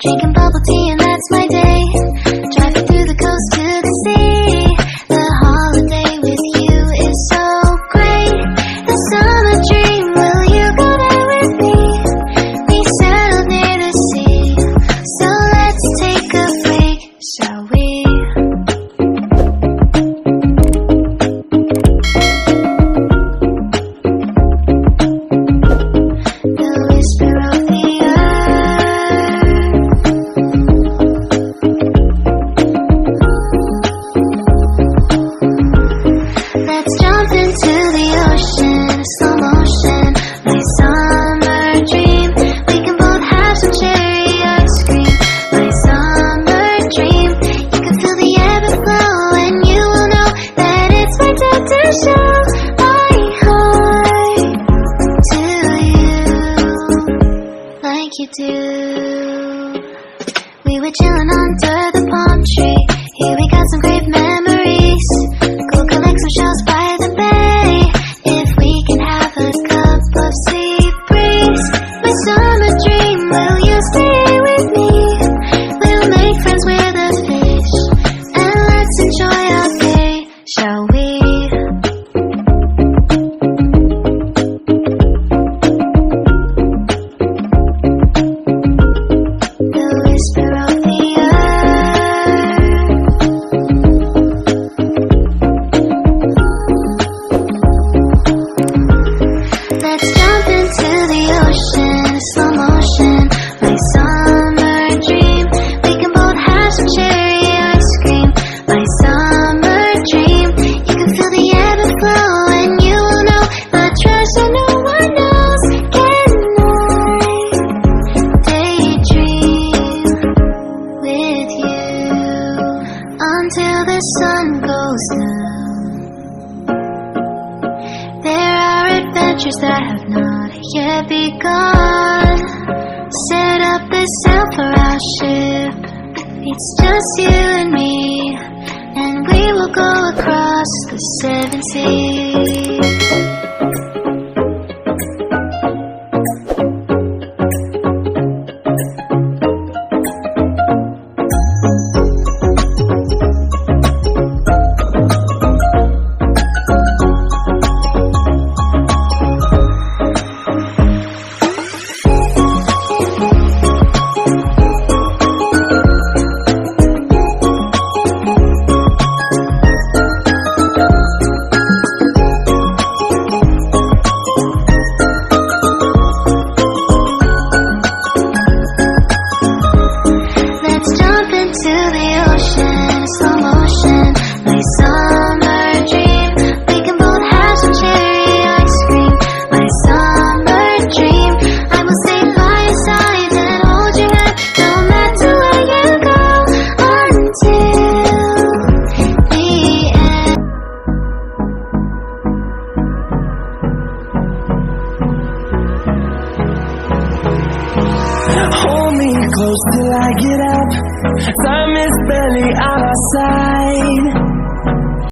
Drinking bubble tea and that's my day. Driving through the coast to the sea. The holiday with you is so great. The summer dream, will you go there with me? We settled near the sea, so let's take a break, shall we? The whisper of the let's jump into the ocean, slow motion, my summer dream. We can both have some cherry ice cream, my summer dream. You can feel the ebb and flow, and you will know that it's my time to show my heart to you, like you do. We were chilling under the palm tree. Here we got some great memories. Go collect some shells by the bay. If we can have a cup of sea breeze, my summer dream, will you stay with me? We'll make friends with the fish, and let's enjoy our day, shall we? The whisper of the let's jump into the ocean, slow motion, my summer dream. We can both have some cherry ice cream, my summer dream. You can feel the ebb and flow, and you will know the treasure no one knows. Can I daydream with you until the sun goes down? There are adventures that have not yet begun. Set up the sail for our ship. It's just you and me, and we will go across the 7 seas. Let's jump into the ocean, slow motion, my summer dream. We can both have some cherry ice cream, my summer dream. I will stay by your side and hold your hand, no matter where you go, until the end. Hold me close till I get up. Time is barely on our side.